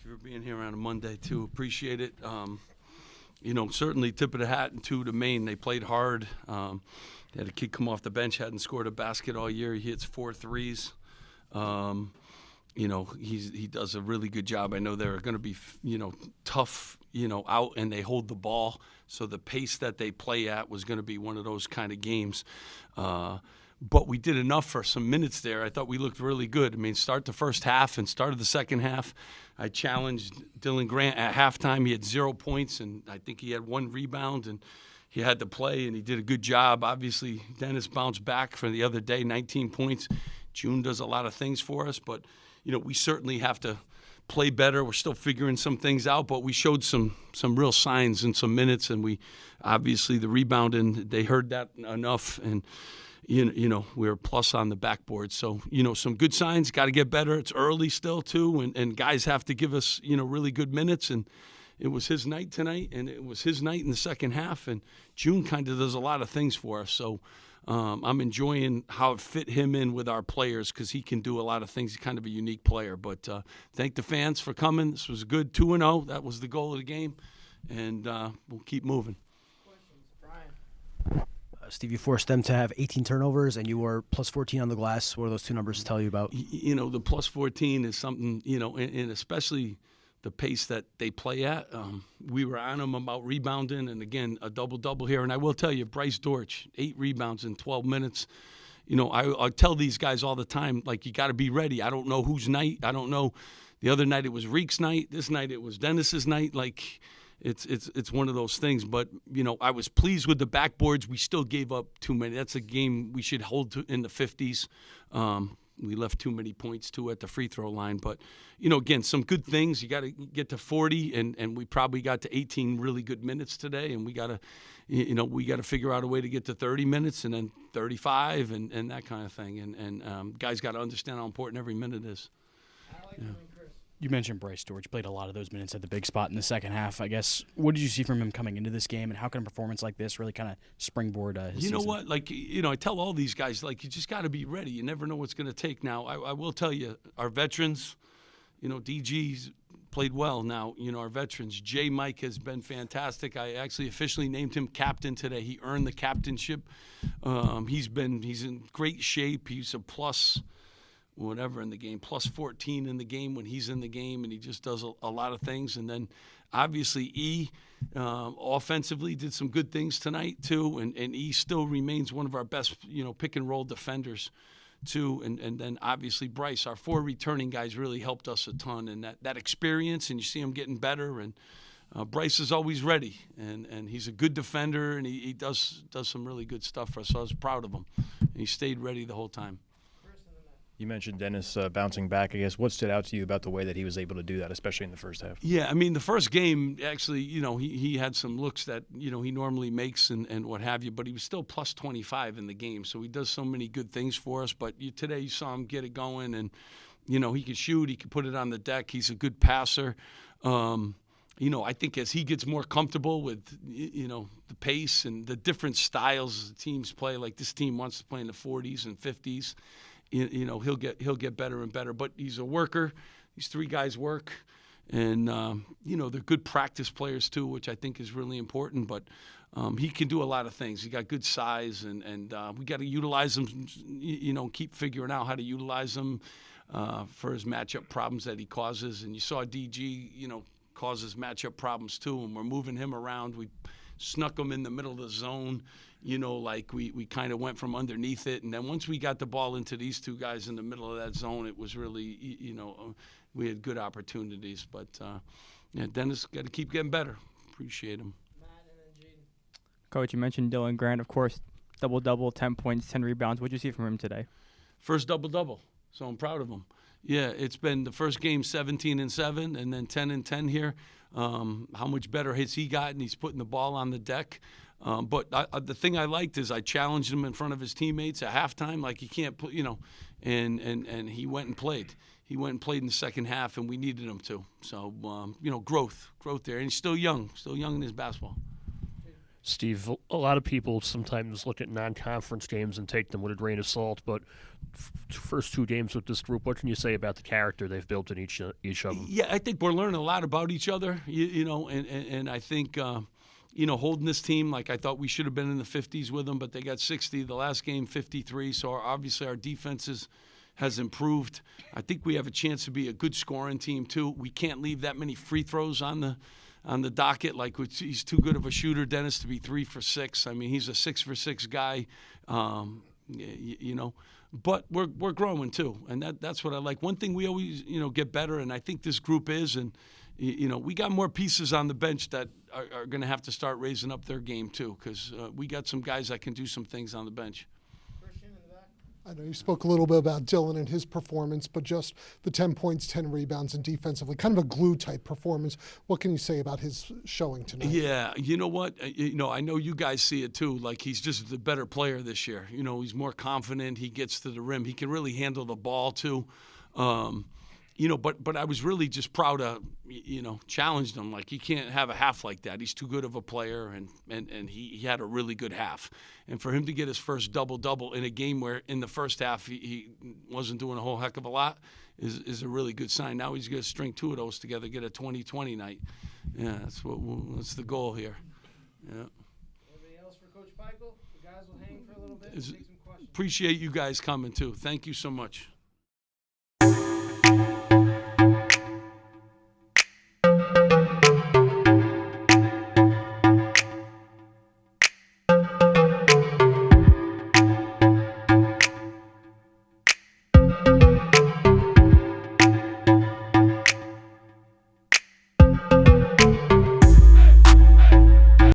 Thank you for being here on a Monday, too. Appreciate it. Certainly tip of the hat to Maine. They played hard. They had a kid come off the bench, hadn't scored a basket all year. He hits 4 threes. He does a really good job. I know they're going to be, tough, out, and they hold the ball. So the pace that they play at was going to be one of those kind of games. But we did enough for some minutes there. I thought we looked really good. I mean, start the first half and started the second half. I challenged Dylan Grant at halftime. He had 0 points, and I think he had 1 rebound, and he had to play, and he did a good job. Obviously, Dennis bounced back from the other day, 19 points. June does a lot of things for us, but, we certainly have to play better. We're still figuring some things out, but we showed some real signs in some minutes, and we obviously the rebounding, they heard that enough, and we're plus on the backboard. So, some good signs, got to get better. It's early still, too, and guys have to give us, really good minutes. And it was his night tonight, and it was his night in the second half. And June kind of does a lot of things for us. So I'm enjoying how it fit him in with our players because he can do a lot of things. He's kind of a unique player. But thank the fans for coming. This was good, 2-0. That was the goal of the game. And we'll keep moving. Steve, you forced them to have 18 turnovers, and you were plus 14 on the glass. What do those two numbers tell you about? The plus 14 is something, and especially the pace that they play at. We were on them about rebounding, and, again, a double-double here. And I will tell you, Bryce Dortch, 8 rebounds in 12 minutes. I tell these guys all the time, like, you got to be ready. I don't know whose night. I don't know. The other night it was Reek's night. This night it was Dennis's night. Like, It's one of those things, but I was pleased with the backboards. We still gave up too many. That's a game we should hold to in the 50s. We left too many points too at the free throw line, but again, some good things. You got to get to 40, and we probably got to 18 really good minutes today, and we got to figure out a way to get to 30 minutes and then 35 and that kind of thing. And guys got to understand how important every minute is. You mentioned Bryce Dortch. You played a lot of those minutes at the big spot in the second half. I guess, what did you see from him coming into this game, and how can a performance like this really kind of springboard his season? You know what? Like, I tell all these guys, like, you just got to be ready. You never know what's going to take. Now, I will tell you, our veterans, DG's played well now. Our veterans, J. Mike has been fantastic. I actually officially named him captain today. He earned the captainship. He's in great shape. He's a plus whatever in the game, plus 14 in the game when he's in the game, and he just does a lot of things. And then obviously offensively did some good things tonight too, and E still remains one of our best pick and roll defenders too. And then obviously Bryce, our 4 returning guys, really helped us a ton, and that experience, and you see him getting better. And Bryce is always ready, and he's a good defender, and he does some really good stuff for us. So I was proud of him. And he stayed ready the whole time. You mentioned Dennis bouncing back. I guess what stood out to you about the way that he was able to do that, especially in the first half? Yeah, I mean, the first game, actually, he had some looks that, he normally makes and what have you, but he was still plus 25 in the game. So he does so many good things for us. But today you saw him get it going, and, he could shoot. He could put it on the deck. He's a good passer. I think as he gets more comfortable with, the pace and the different styles the teams play, like this team wants to play in the 40s and 50s, he'll get better and better. But he's a worker. These 3 guys work, and they're good practice players too, which I think is really important. But he can do a lot of things. He got good size, and we got to utilize him. Keep figuring out how to utilize him for his matchup problems that he causes. And you saw DG, causes matchup problems too, and we're moving him around. We snuck him in the middle of the zone. Like we kind of went from underneath it. And then once we got the ball into these 2 guys in the middle of that zone, it was really, we had good opportunities. But, Dennis got to keep getting better. Appreciate him. Coach, you mentioned Dylan Grant, of course, double-double, 10 points, 10 rebounds. What did you see from him today? First double-double, so I'm proud of him. Yeah, it's been the first game 17-7 and then 10-10 here. How much better has he gotten? He's putting the ball on the deck. But the thing I liked is I challenged him in front of his teammates at halftime, like he can't put, and he went and played. He went and played in the second half, and we needed him to. So, growth there. And he's still young in his basketball. Steve, a lot of people sometimes look at non-conference games and take them with a grain of salt, but first 2 games with this group, what can you say about the character they've built in each of them? Yeah, I think we're learning a lot about each other, and I think, holding this team, like I thought we should have been in the 50s with them, but they got 60. The last game, 53. So obviously our defense has improved. I think we have a chance to be a good scoring team, too. We can't leave that many free throws on the docket. Like, he's too good of a shooter, Dennis, to be 3 for 6. I mean, he's a 6 for 6 guy, But we're growing too, and that's what I like. One thing we always get better, and I think this group is, and we got more pieces on the bench that are going to have to start raising up their game too, because we got some guys that can do some things on the bench. I know you spoke a little bit about Dylan and his performance, but just the 10 points, 10 rebounds, and defensively, kind of a glue-type performance. What can you say about his showing tonight? Yeah, you know what? I know you guys see it too. Like, he's just the better player this year. He's more confident. He gets to the rim. He can really handle the ball too. But I was really just proud to, challenged him. Like, he can't have a half like that. He's too good of a player, and he had a really good half. And for him to get his first double-double in a game where in the first half he wasn't doing a whole heck of a lot is a really good sign. Now he's going to string 2 of those together, get a 20-20 night. Yeah, that's the goal here. Yeah. Anybody else for Coach Pikiell? The guys will hang for a little bit and take some questions. Appreciate you guys coming, too. Thank you so much.